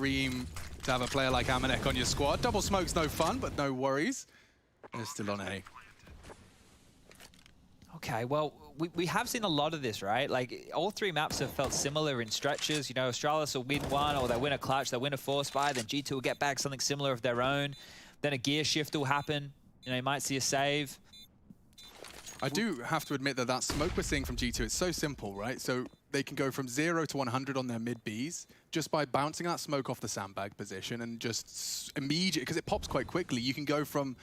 dream to have a player like Amanek on your squad. Double smoke's no fun, but no worries. They're still on A. Okay, well, we have seen a lot of this, right? Like, all three maps have felt similar in stretches. You know, Astralis will win one, or they'll win a clutch, they'll win a force buy, then G2 will get back something similar of their own. Then a gear shift will happen. You know, you might see a save. I do have to admit that that smoke we're seeing from G2, it's so simple, right? So they can go from 0 to 100 on their mid Bs just by bouncing that smoke off the sandbag position and just immediately, because it pops quite quickly, you can go from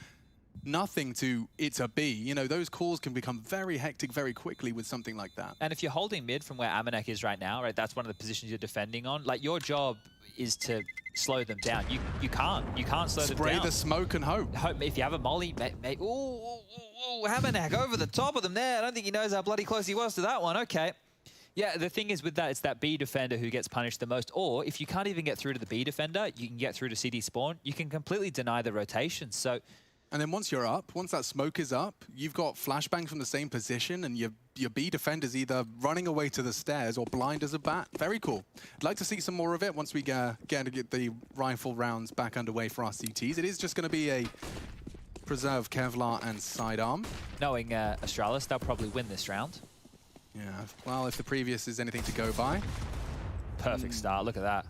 nothing to it's a B. You know, those calls can become very hectic very quickly with something like that. And if you're holding mid from where Amanek is right now, right, that's one of the positions you're defending on. Like, your job is to slow them down. You can't slow them down. Spray the smoke and hope. If you have a molly, ooh, Amanek over the top of them there. I don't think he knows how bloody close he was to that one. Okay. Yeah, the thing is with that, it's that B defender who gets punished the most. Or if you can't even get through to the B defender, you can get through to CD spawn. You can completely deny the rotation. So. And then once you're up, once that smoke is up, you've got flashbangs from the same position, and your B defender's either running away to the stairs or blind as a bat. Very cool. I'd like to see some more of it once we get the rifle rounds back underway for our CTs. It is just going to be a preserve Kevlar and sidearm. Knowing Astralis, they'll probably win this round. Yeah, well, if the previous is anything to go by. Perfect start, look at that.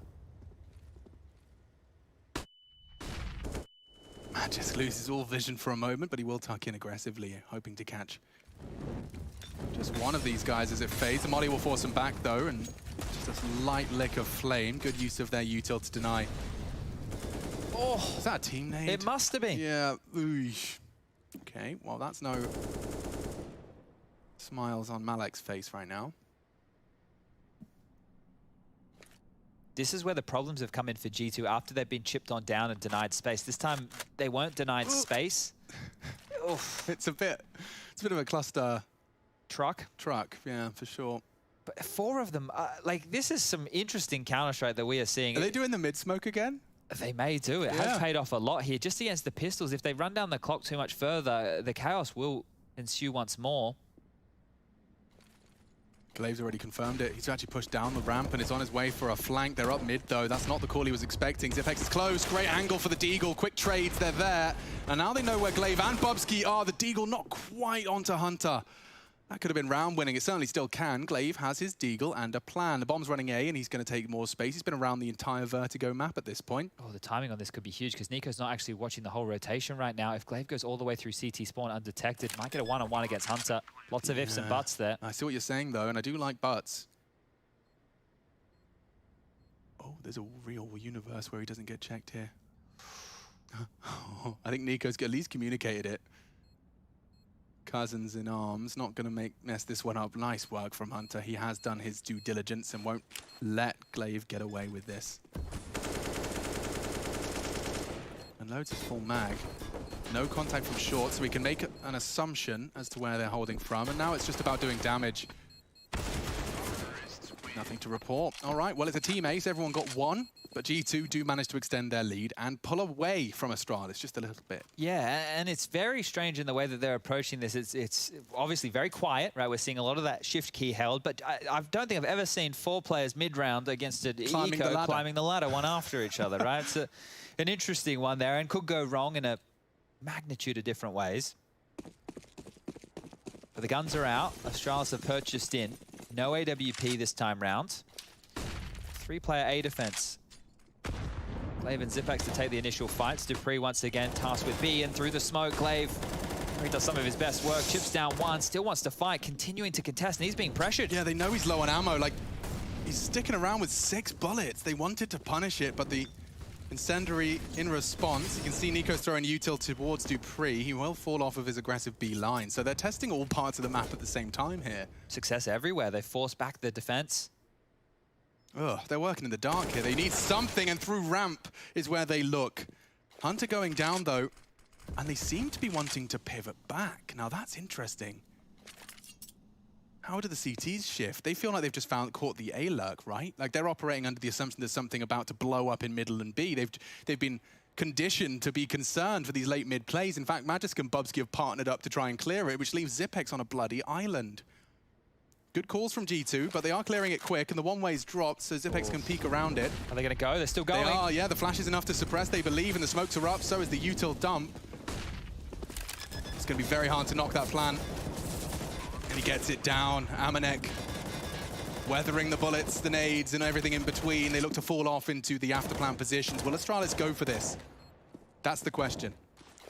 Just loses all vision for a moment, but he will tuck in aggressively, hoping to catch just one of these guys as it fades. The molly will force him back, though, and just a light lick of flame. Good use of their util to deny. Oh, is that a team nade? It must have been. Yeah. Ooh. Okay, well, that's no smiles on Malek's face right now. This is where the problems have come in for G2 after they've been chipped on down and denied space. This time, they weren't denied space. It's a bit of a cluster. Truck, yeah, for sure. But 4 of them, like, this is some interesting Counter-Strike that we are seeing. Are they doing the mid-smoke again? They may do. It has paid off a lot here. Just against the pistols, if they run down the clock too much further, the chaos will ensue once more. Glave's already confirmed it. He's actually pushed down the ramp and is on his way for a flank. They're up mid, though. That's not the call he was expecting. Zipex is close. Great angle for the Deagle. Quick trades, they're there. And now they know where Glaive and Bubsky are. The Deagle not quite onto Hunter. That could have been round winning. It certainly still can. Glaive has his Deagle and a plan. The bomb's running A, and he's going to take more space. He's been around the entire Vertigo map at this point. Oh, the timing on this could be huge, because Nico's not actually watching the whole rotation right now. If Glaive goes all the way through CT spawn undetected, might get a one-on-one against Hunter. Lots of ifs and buts there. I see what you're saying, though, and I do like buts. Oh, there's a real universe where he doesn't get checked here. I think Nico's at least communicated it. Cousins in arms, not going to mess this one up. Nice work from Hunter. He has done his due diligence and won't let Glaive get away with this. And loads his full mag. No contact from short, so we can make an assumption as to where they're holding from. And now it's just about doing damage. Nothing to report. All right, well, it's a team ace. Everyone got one. But G2 do manage to extend their lead and pull away from Astralis just a little bit. Yeah, and it's very strange in the way that they're approaching this. It's obviously very quiet, right? We're seeing a lot of that shift key held, but I don't think I've ever seen 4 players mid-round against an eco climbing the ladder one after each other, right? It's an interesting one there, and could go wrong in a magnitude of different ways. But the guns are out. Astralis have purchased in. No AWP this time round. 3-player A defense. Glaive and Zipex to take the initial fights. Dupree once again tasked with B, and through the smoke, Glaive, he does some of his best work, chips down one, still wants to fight, continuing to contest, and he's being pressured. Yeah, they know he's low on ammo. Like, he's sticking around with 6 bullets. They wanted to punish it, but the incendiary in response, you can see Nico's throwing util towards Dupree. He will fall off of his aggressive B line. So they're testing all parts of the map at the same time here. Success everywhere. They force back the defense. Ugh, they're working in the dark here. They need something, and through ramp is where they look. Hunter going down, though, and they seem to be wanting to pivot back. Now, that's interesting. How do the CTs shift? They feel like they've just caught the A lurk, right? Like, they're operating under the assumption there's something about to blow up in middle and B. They've been conditioned to be concerned for these late mid plays. In fact, Magisk and Bubsky have partnered up to try and clear it, which leaves Zipex on a bloody island. Good calls from G2, but they are clearing it quick, and the one-way's dropped, so Zipex can peek around it. Are they going to go? They're still going. They are, yeah. The flash is enough to suppress, they believe, and the smokes are up, so is the util dump. It's going to be very hard to knock that plan. And he gets it down. Amanek weathering the bullets, the nades, and everything in between. They look to fall off into the after-plan positions. Will Astralis go for this? That's the question.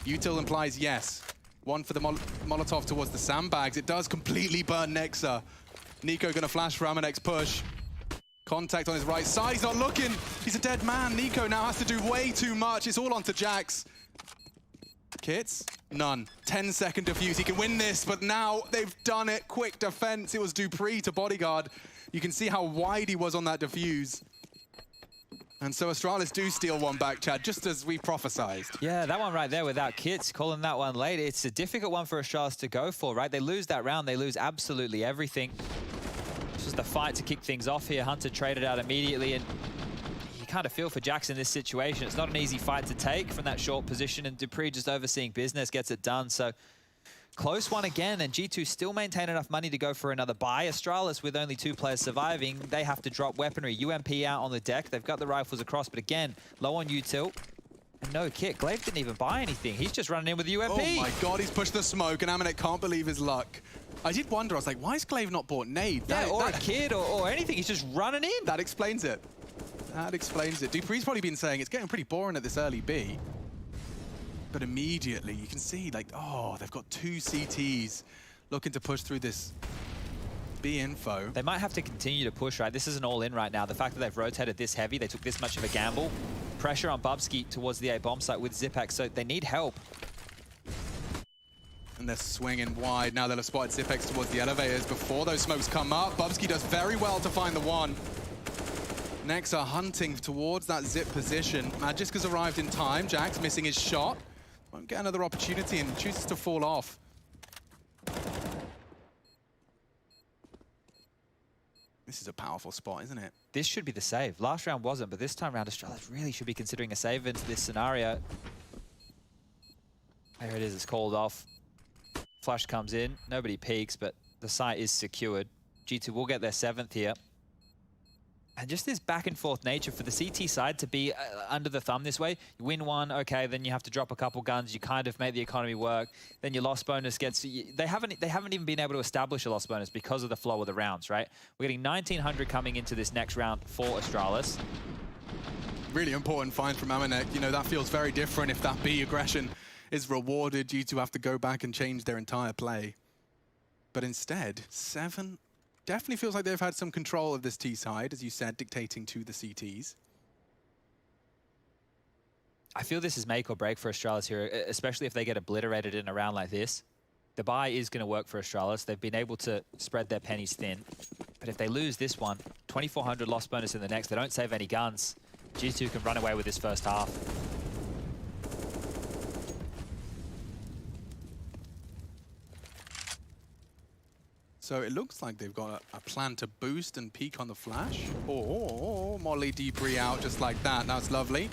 Util implies yes. One for the Molotov towards the sandbags. It does completely burn Nexa. Nico gonna flash for Amanek's push. Contact on his right side. He's not looking. He's a dead man. Nico now has to do way too much. It's all onto Jax. Kits? None. 10-second defuse. He can win this, but now they've done it. Quick defense. It was Dupree to bodyguard. You can see how wide he was on that defuse. And so Astralis do steal one back, Chad, just as we prophesized. Yeah, that one right there without Kits, calling that one late. It's a difficult one for Astralis to go for, right? They lose that round, they lose absolutely everything. It's just the fight to kick things off here. Hunter traded out immediately, and you kind of feel for Jax in this situation. It's not an easy fight to take from that short position, and Dupree just overseeing business gets it done. So close one again, and G2 still maintain enough money to go for another buy. Astralis, with only 2 players surviving, they have to drop weaponry. UMP out on the deck. They've got the rifles across, but again, low on util. And no kit. Glaive didn't even buy anything. He's just running in with the UMP. Oh my god, he's pushed the smoke, and Amanek can't believe his luck. I did wonder, I was like, why has Glaive not bought nade? Yeah, or a kid or anything. He's just running in. That explains it. That explains it. Dupree's probably been saying it's getting pretty boring at this early B. But immediately, you can see, like, oh, they've got 2 CTs looking to push through this B info. They might have to continue to push, right? This is an all-in right now. The fact that they've rotated this heavy, they took this much of a gamble. Pressure on Bubsky towards the A bomb site with Zipex, so they need help. And they're swinging wide. Now they'll have spotted Zipex towards the elevators before those smokes come up. Bubsky does very well to find the one. Nexa hunting towards that zip position. Magiska's arrived in time. Jax missing his shot. Won't get another opportunity and chooses to fall off. This is a powerful spot, isn't it? This should be the save. Last round wasn't, but this time round, Astralis really should be considering a save into this scenario. There it is, it's called off. Flash comes in, nobody peeks, but the site is secured. G2 will get their 7th here. And just this back and forth nature for the CT side to be under the thumb this way. You win one, okay, then you have to drop a couple guns. You kind of make the economy work. Then your loss bonus gets... They haven't even been able to establish a loss bonus because of the flow of the rounds, right? We're getting 1,900 coming into this next round for Astralis. Really important find from Amanek. You know, that feels very different if that B aggression is rewarded. G2 have to go back and change their entire play. But instead, 7... Definitely feels like they've had some control of this T side, as you said, dictating to the CTs. I feel this is make or break for Astralis here, especially if they get obliterated in a round like this. The buy is going to work for Astralis. They've been able to spread their pennies thin. But if they lose this one, 2,400 loss bonus in the next, they don't save any guns. G2 can run away with this first half. So it looks like they've got a plan to boost and peek on the flash. Oh, Molly Dupree out just like that. That's lovely.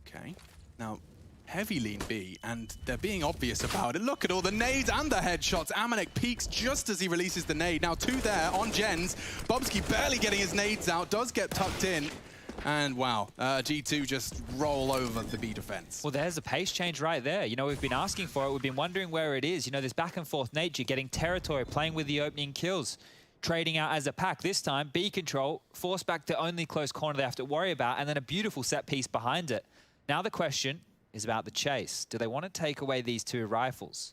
Okay. Now, heavy lean B, and they're being obvious about it. Look at all the nades and the headshots. Amanek peeks just as he releases the nade. Now 2 there on Jens. Bobsky barely getting his nades out. Does get tucked in. And wow, G2 just roll over the B defense. Well, there's a pace change right there. You know, we've been asking for it. We've been wondering where it is. You know, this back and forth nature, getting territory, playing with the opening kills, trading out as a pack. This time, B control, forced back to only close corner they have to worry about, and then a beautiful set piece behind it. Now the question is about the chase. Do they want to take away these 2 rifles?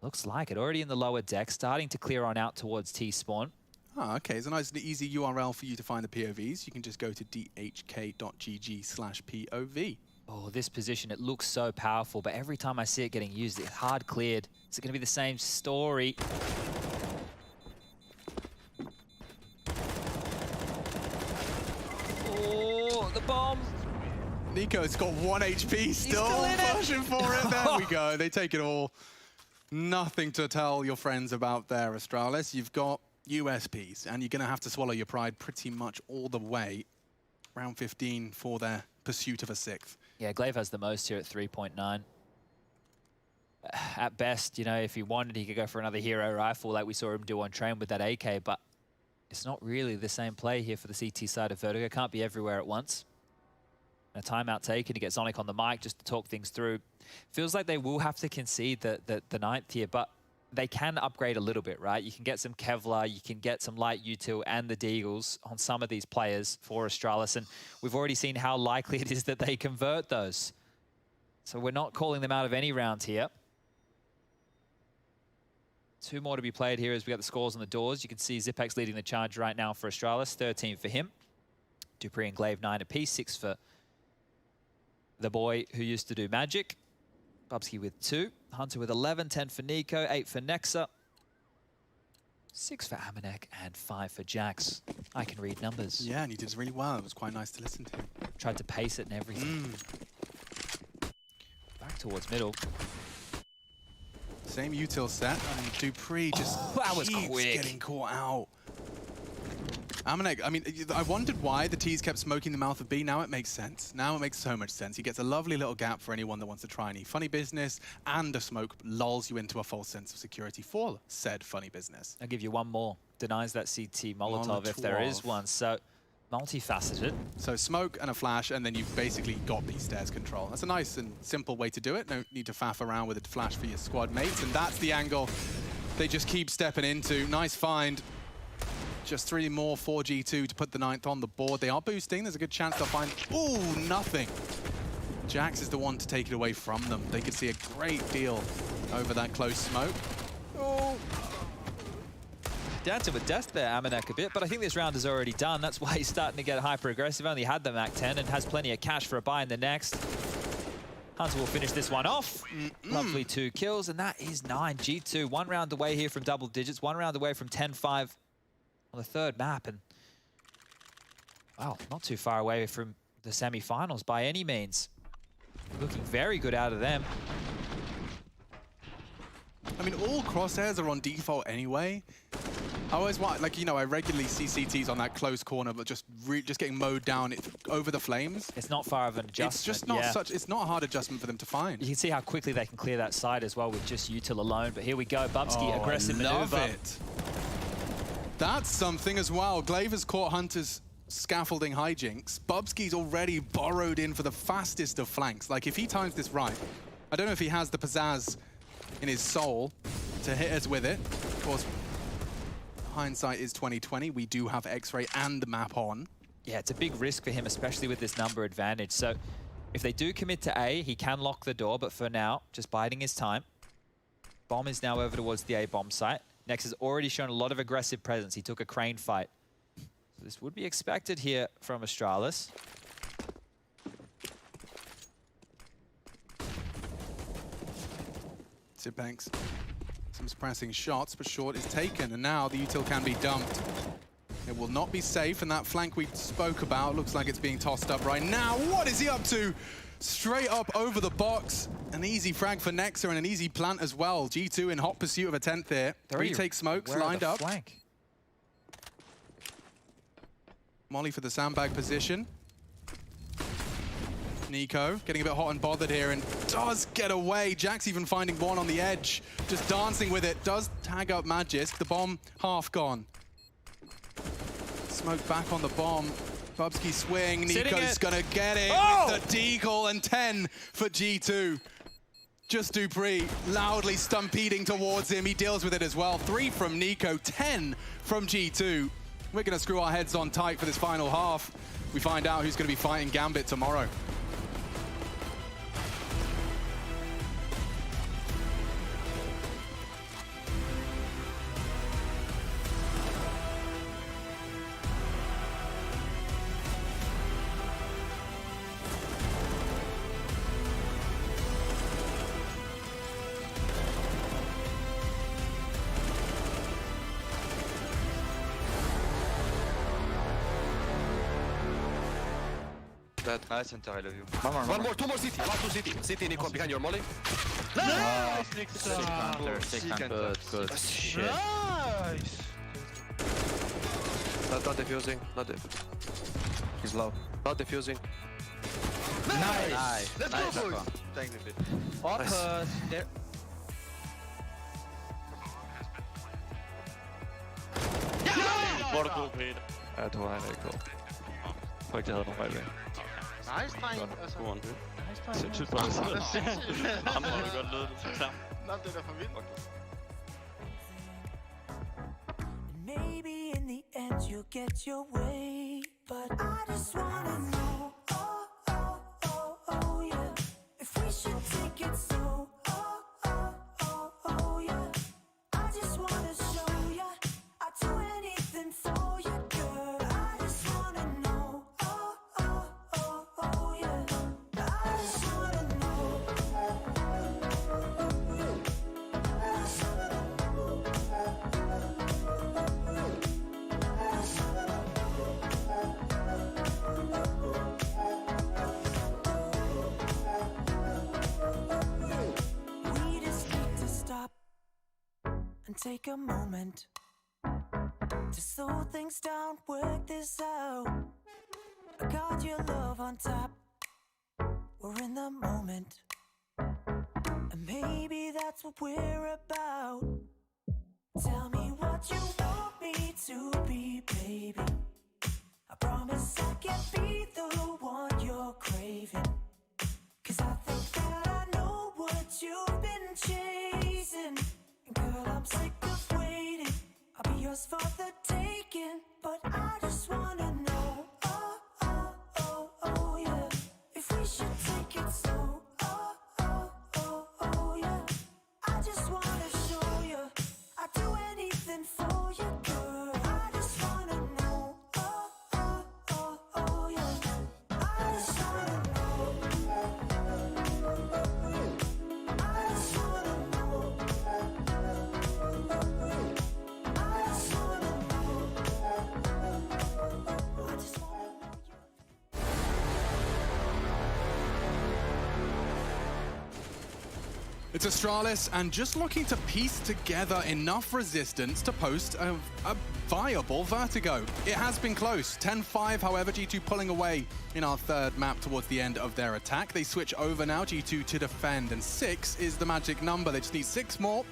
Looks like it. Already in the lower deck, starting to clear on out towards T-spawn. Ah, okay, it's a nice and easy URL for you to find the POVs. You can just go to dhk.gg/POV. Oh, this position, it looks so powerful, but every time I see it getting used, it's hard cleared. Is it going to be the same story? Oh, the bomb. Nico's got 1 HP still pushing for it. There we go. They take it all. Nothing to tell your friends about there, Astralis. You've got USPs, and you're going to have to swallow your pride pretty much all the way. Round 15 for their pursuit of a 6th. Yeah, Glaive has the most here at 3.9. At best, you know, if he wanted, he could go for another hero rifle like we saw him do on train with that AK, but it's not really the same play here for the CT side of Vertigo. Can't be everywhere at once. A timeout taken to get Zonic on the mic just to talk things through. Feels like they will have to concede the ninth here, but they can upgrade a little bit, right? You can get some Kevlar, you can get some light util and the Deagles on some of these players for Astralis, and we've already seen how likely it is that they convert those. So we're not calling them out of any round here. 2 more to be played here as we got the scores on the doors. You can see Zipex leading the charge right now for Astralis, 13 for him. Dupree and Glaive 9 apiece, 6 for the boy who used to do Magic. Bubsky with 2. Hunter with 11, 10 for Nico, 8 for Nexa, 6 for Amanek, and 5 for Jax. I can read numbers. Yeah, and he did really well. It was quite nice to listen to. Tried to pace it and everything. Back towards middle. Same util set, and Dupree just that was keeps quick. getting caught out. Amanek, I mean, I wondered why the T's kept smoking the mouth of B. Now it makes sense. Now it makes so much sense. He gets a lovely little gap for anyone that wants to try any funny business, and a smoke lulls you into a false sense of security for said funny business. I'll give you one more. Denies that CT Molotov if there is one. So multifaceted. So smoke and a flash, and then you've basically got B stairs control. That's a nice and simple way to do it. No need to faff around with a flash for your squad mates, and that's the angle they just keep stepping into. Nice find. Just 3 more for G2 to put the 9th on the board. They are boosting. There's a good chance they'll find... Ooh, nothing. Jax is the one to take it away from them. They could see a great deal over that close smoke. Oh. Dancing with death there, Amanek a bit, but I think this round is already done. That's why he's starting to get hyper-aggressive. Only had the Mac 10 and has plenty of cash for a buy in the next. Hunter will finish this one off. Lovely 2 kills, and that is 9. G2, 1 round away here from double digits, 1 round away from 10-5 on the 3rd map, and wow, not too far away from the semi-finals by any means. Looking very good out of them. I mean, all crosshairs are on default anyway. I always want, like, you know, I regularly see CTs on that close corner, but just getting mowed down over the flames. It's not far of an adjustment. It's just not it's not a hard adjustment for them to find. You can see how quickly they can clear that side as well with just util alone. But here we go, Bubsky, aggressive maneuver. Love it. That's something as well. Glaive has caught Hunter's scaffolding hijinks. Bubsky's already borrowed in for the fastest of flanks. Like, if he times this right, I don't know if he has the pizzazz in his soul to hit us with it. Of course, hindsight is 20/20. We do have X-ray and the map on. Yeah, it's a big risk for him, especially with this number advantage. So if they do commit to A, he can lock the door, but for now, just biding his time. Bomb is now over towards the A bomb site. Nex has already shown a lot of aggressive presence. He took a crane fight. So this would be expected here from Astralis. Zipex, some suppressing shots, but short is taken, and now the util can be dumped. It will not be safe, and that flank we spoke about looks like it's being tossed up right now. What is he up to? Straight up over the box. An easy frag for Nexa and an easy plant as well. G2 in hot pursuit of a 10th here. Retake smokes lined up. Flank? Molly for the sandbag position. Nico getting a bit hot and bothered here and does get away. Jax even finding one on the edge. Just dancing with it. Does tag up Magisk. The bomb half gone. Smoke back on the bomb. Bubsky swing. Nico's gonna get it with the deagle, and 10 for G2. Just Dupree loudly stampeding towards him. He deals with it as well. 3 from Nico, 10 from G2. We're gonna screw our heads on tight for this final half. We find out who's gonna be fighting Gambit tomorrow. Nice center, I love you. One more, 2 more CT. Last 2 CT. CT, Nico, behind your molly. Nice! Good. Shit. Nice! Not defusing. Not defusing. He's low. Not defusing. Nice! Let's Nice, go, boys! Aqua. Thank you, Up, Nice. there. Hvor er du god, Peter? Jeg tror, han er ikke god. Jeg tror ikke, jeg havde nogen bagved. Nice, dreng. Altså, God one. nice, dreng. Sindssygt bra. Sindssygt. Ham må vi godt lede det til klam. Nå, det er da for vildt. Maybe in the end you'll get your way, but I just wanna know, oh, oh, oh, oh, yeah, if we should take it slow, oh, oh, oh, oh, yeah, I just wanna show ya, I'd do anything for you, girl, I just wanna know, oh, oh, oh, oh, yeah, I just wanna know, we just need to stop and take a moment to slow things down, work this out. I got your love on top, we're in the moment, and maybe that's what we're about. Tell me what you want me to be, baby. I promise I can be the one you're craving, 'cause I think that I know what you've been chasing. And girl, I'm sick of waiting, I'll be yours for the taking, but I just wanna know, oh, oh, oh, oh, yeah, if we should take it slow, oh, oh, oh, oh, yeah, I just wanna show you, I'd do anything for you, girl, I just wanna know, oh, oh, oh, oh, yeah, I just wanna know, I just wanna know, I just wanna know, I just wanna know you. It's Astralis, and just looking to piece together enough resistance to post a viable Vertigo. It has been close. 10-5, however, G2 pulling away in our third map towards the end of their attack. They switch over now, G2 to defend, and 6 is the magic number. They just need 6 more,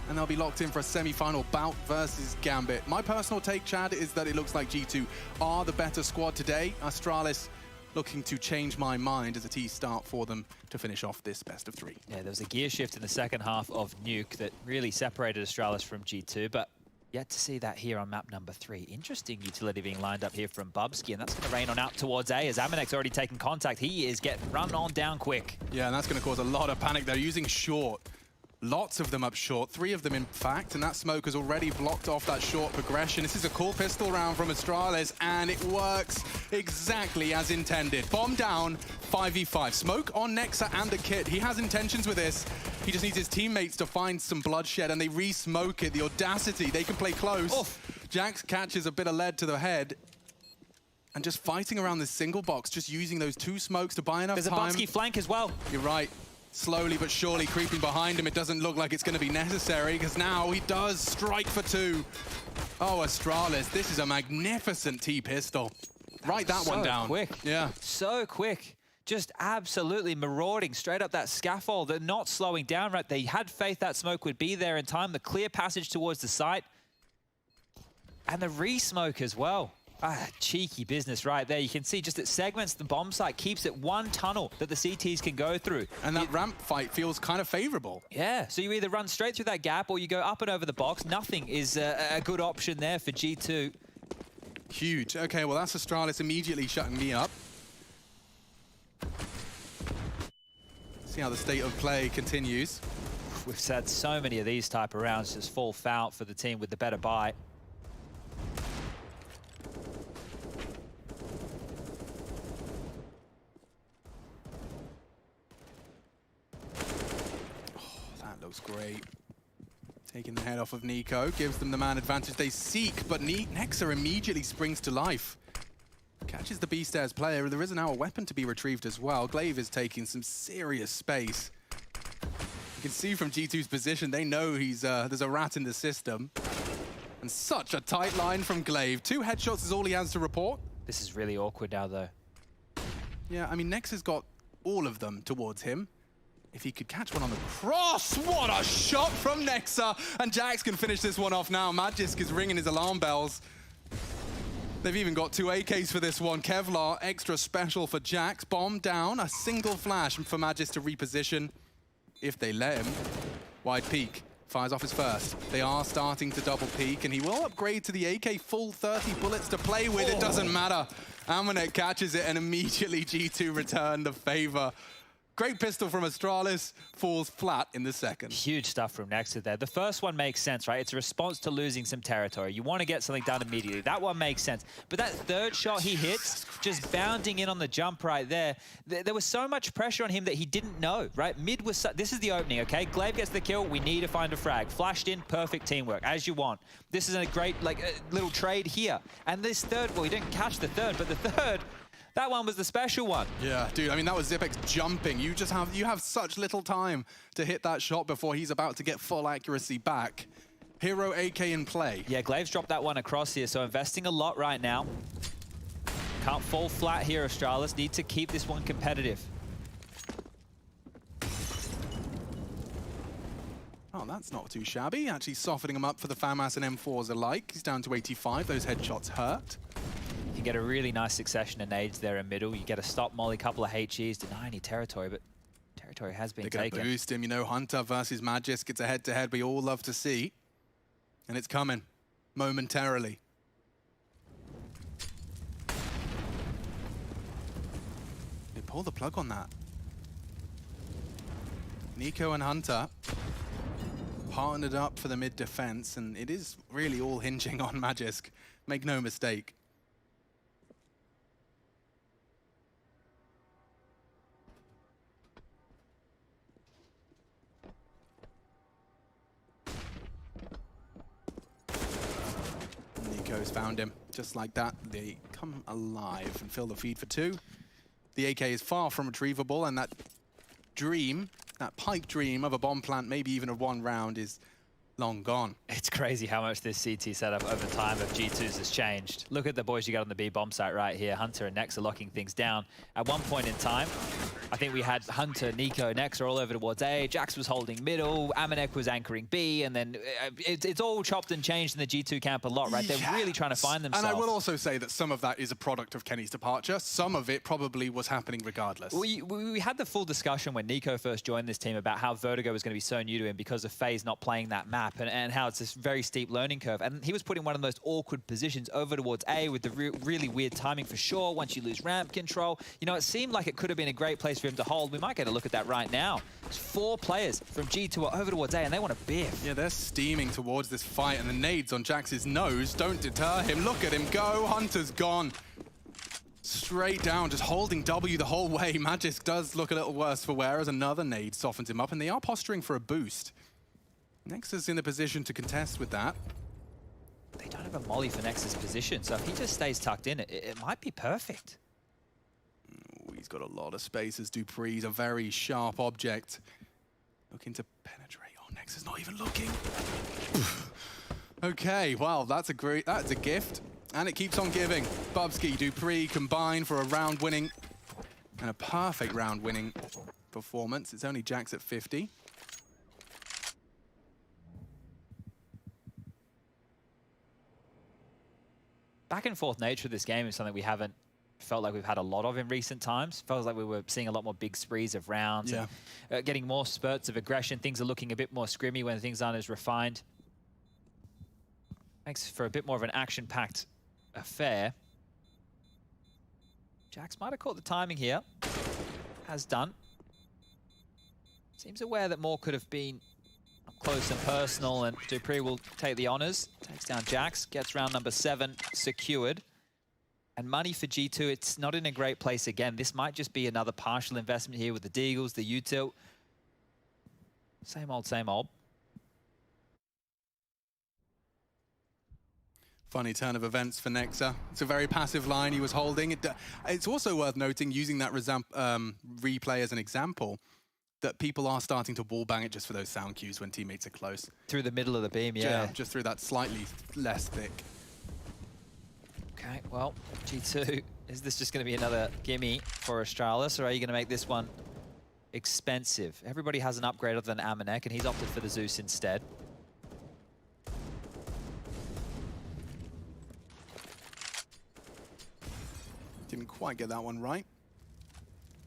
and they'll be locked in for a semi-final bout versus Gambit. My personal take, Chad, is that it looks like G2 are the better squad today. Astralis looking to change my mind as a T start for them to finish off this best of 3. Yeah, there was a gear shift in the second half of Nuke that really separated Astralis from G2, but yet to see that here on map number 3. Interesting utility being lined up here from Bubsky, and that's going to rain on out towards A as Aminek's already taken contact. He is getting run on down quick. Yeah, and that's going to cause a lot of panic. They're using short. Lots of them up short, 3 of them in fact, and that smoke has already blocked off that short progression. This is a cool pistol round from Astralis, and it works exactly as intended. Bomb down, 5v5. Smoke on Nexa and the kit. He has intentions with this. He just needs his teammates to find some bloodshed, and they re-smoke it. The audacity, they can play close. Oof. Jax catches a bit of lead to the head, and just fighting around this single box, just using those 2 smokes to buy enough There's time. a Bubsky flank as well. You're right. Slowly but surely creeping behind him. It doesn't look like it's going to be necessary, because now he does strike for 2. Oh, Astralis, this is a magnificent T-pistol. Write that one down. So quick. Yeah. So quick. Just absolutely marauding straight up that scaffold. They're not slowing down, right? They had faith that smoke would be there in time. The clear passage towards the site. And the re-smoke as well. Ah, cheeky business right there. You can see just it segments the bomb site, keeps it one tunnel that the CTs can go through. And that ramp fight feels kind of favorable. Yeah, so you either run straight through that gap or you go up and over the box. Nothing is a good option there for G2. Huge. Okay, well, that's Astralis immediately shutting me up. See how the state of play continues. We've had so many of these type of rounds just fall foul for the team with the better buy. Looks great. Taking the head off of Nico, gives them the man advantage they seek, but Nexa immediately springs to life. Catches the B-Stairs player. There is now a weapon to be retrieved as well. Glaive is taking some serious space. You can see from G2's position, they know there's a rat in the system. And such a tight line from Glaive. 2 headshots is all he has to report. This is really awkward now, though. Yeah, I mean, Nexa's got all of them towards him. If he could catch one on the cross, what a shot from Nexa! And Jax can finish this one off now. Magisk is ringing his alarm bells. They've even got 2 AKs for this one. Kevlar, extra special for Jax. Bomb down, a single flash for Magis to reposition. If they let him. Wide peek, fires off his first. They are starting to double peek, and he will upgrade to the AK full 30 bullets to play with. It doesn't matter. Amanek catches it, and immediately G2 return the favor. Great pistol from Astralis, falls flat in the second. Huge stuff from Nexa there. The first one makes sense, right? It's a response to losing some territory. You want to get something done immediately. That one makes sense. But that third shot he hits, just bounding in on the jump right there, there was so much pressure on him that he didn't know, right? Mid was... This is the opening, okay? Glaive gets the kill. We need to find a frag. Flashed in, perfect teamwork, as you want. This is a great, little trade here. And this third, well, he didn't catch the third, but the third... That one was the special one. Yeah, dude, I mean, that was Zipex jumping. You have such little time to hit that shot before he's about to get full accuracy back. Hero AK in play. Yeah, Glaive's dropped that one across here, so investing a lot right now. Can't fall flat here, Astralis. Need to keep this one competitive. Oh, that's not too shabby. Actually softening him up for the FAMAS and M4s alike. He's down to 85. Those headshots hurt. You get a really nice succession of nades there in middle. You get a stop molly, couple of HEs, deny any territory, but territory has been taken. They're gonna boost him, you know, Hunter versus Magis gets a head-to-head we all love to see. And it's coming, momentarily. They pull the plug on that. Nico and Hunter partnered up for the mid defense, and it is really all hinging on Magisk. Make no mistake. Nico's found him. Just like that, they come alive and fill the feed for 2. The AK is far from retrievable, and that dream, that pipe dream of a bomb plant, maybe even of 1 round, is long gone. It's crazy how much this CT setup over time of G2's has changed. Look at the boys you got on the B bomb site right here. Hunter and Nexa locking things down. At one point in time, I think we had Hunter, Nico, Nexa all over towards A. Jax was holding middle. Amanek was anchoring B. And then it's all chopped and changed in the G2 camp a lot, right? They're really trying to find themselves. And I will also say that some of that is a product of Kenny's departure. Some of it probably was happening regardless. We had the full discussion when Nico first joined this team about how Vertigo was going to be so new to him because of FaZe not playing that map and how it's this very steep learning curve. And he was put in one of the most awkward positions over towards A with the really weird timing for sure. Once you lose ramp control, you know, it seemed like it could have been a great place for him to hold. We might get a look at that right now. There's 4 players from G2 are over towards A and they want to biff. Yeah, they're steaming towards this fight, and the nades on Jax's nose don't deter him. Look at him go. Hunter's gone. Straight down, just holding W the whole way. Magisk does look a little worse for wear as another nade softens him up, and they are posturing for a boost. Nexus in the position to contest with that. They don't have a molly for Nexus position, so if he just stays tucked in, it might be perfect. Ooh, he's got a lot of space as Dupree's a very sharp object. Looking to penetrate. Oh, Nexus not even looking. Okay, well, that's a gift. And it keeps on giving. Bubsky, Dupree combine for a round-winning and a perfect round-winning performance. It's only Jax at 50. Back and forth nature of this game is something we haven't felt like we've had a lot of in recent times. Feels like we were seeing a lot more big sprees of rounds, yeah, and getting more spurts of aggression. Things are looking a bit more scrimmy when things aren't as refined. Makes for a bit more of an action-packed affair. Jax might have caught the timing here. Has done. Seems aware that more could have been up close and personal, and Dupree will take the honors. Takes down Jax, gets round number 7 secured. And money for G2, it's not in a great place again. This might just be another partial investment here with the Deagles, the util. Same old, same old. Funny turn of events for Nexa. It's a very passive line he was holding. It's also worth noting, using that replay as an example, that people are starting to wall bang it just for those sound cues when teammates are close. Through the middle of the beam, yeah. Just through that slightly less thick. Okay, well, G2, is this just going to be another gimme for Astralis, or are you going to make this one expensive? Everybody has an upgrade other than Amanek, and he's opted for the Zeus instead. quite get that one right.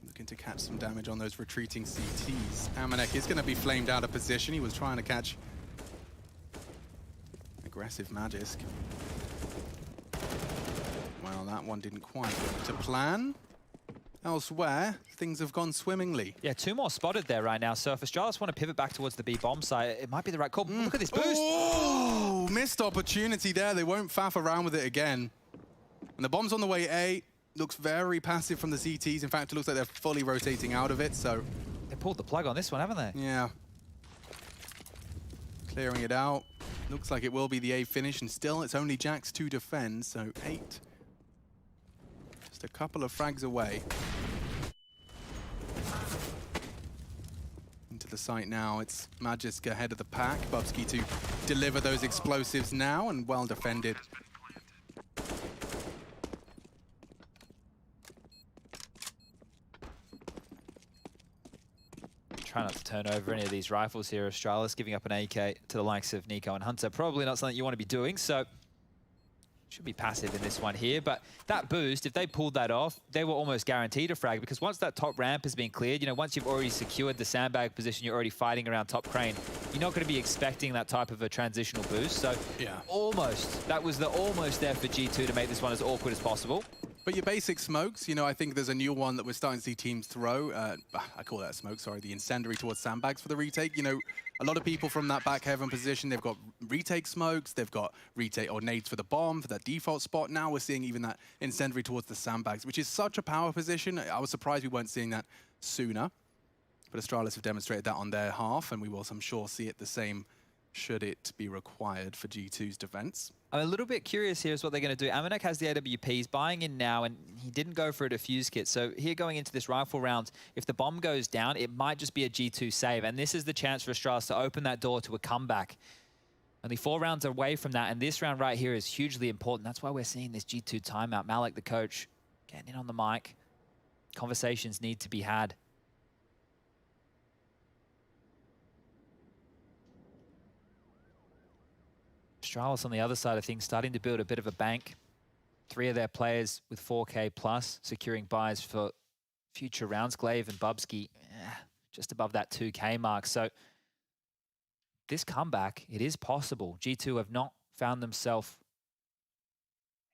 Looking to catch some damage on those retreating CTs. Amanek is going to be flamed out of position. He was trying to catch aggressive Magisk. Well, that one didn't quite go to plan. Elsewhere, things have gone swimmingly. Yeah, 2 more spotted there right now. So if Astralis want to pivot back towards the B bomb site, it might be the right call. Look at this boost. Oh, missed opportunity there. They won't faff around with it again. And the bomb's on the way A. Looks very passive from the CTs. In fact, it looks like they're fully rotating out of it, so... They pulled the plug on this one, haven't they? Yeah. Clearing it out. Looks like it will be the A finish, and still it's only Jax to defend, so 8. Just a couple of frags away. Into the site now, it's Magisk ahead of the pack. Bubsky to deliver those explosives now, and well defended. Try not to turn over any of these rifles here. Astralis giving up an AK to the likes of Nico and Hunter. Probably not something you want to be doing, so should be passive in this one here. But that boost, if they pulled that off, they were almost guaranteed a frag, because once that top ramp has been cleared, you know, once you've already secured the sandbag position, you're already fighting around top crane. You're not going to be expecting that type of a transitional boost. So yeah, almost, that was the almost there for G2 to make this one as awkward as possible. But your basic smokes, you know, I think there's a new one that we're starting to see teams throw. I call that a smoke, sorry, the incendiary towards sandbags for the retake. You know, a lot of people from that back heaven position, they've got retake smokes, they've got retake or nades for the bomb, for that default spot. Now we're seeing even that incendiary towards the sandbags, which is such a power position. I was surprised we weren't seeing that sooner. But Astralis have demonstrated that on their half, and we will, I'm sure, see it the same should it be required for G2's defense. I'm a little bit curious here is what they're going to do. Amanek has the AWP, he's buying in now, and he didn't go for a defuse kit. So here going into this rifle round, if the bomb goes down, it might just be a G2 save. And this is the chance for Astralis to open that door to a comeback. Only 4 rounds away from that, and this round right here is hugely important. That's why we're seeing this G2 timeout. Malik, the coach, getting in on the mic. Conversations need to be had. Astralis on the other side of things starting to build a bit of a bank. 3 of their players with 4K plus securing buys for future rounds. Glaive and Bubsky just above that 2K mark. So this comeback, it is possible. G2 have not found themselves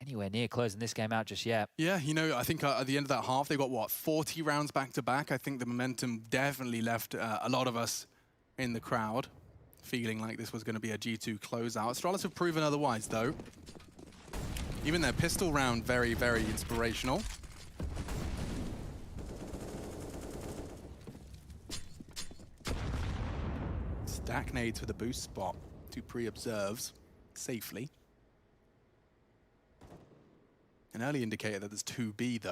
anywhere near closing this game out just yet. Yeah, you know, I think at the end of that half, they got, what, 40 rounds back-to-back? I think the momentum definitely left a lot of us in the crowd feeling like this was going to be a G2 closeout. Astralis have proven otherwise, though. Even their pistol round, very, very inspirational. Stack nades for the boost spot. Dupree observes safely. An early indicator that there's 2B, though.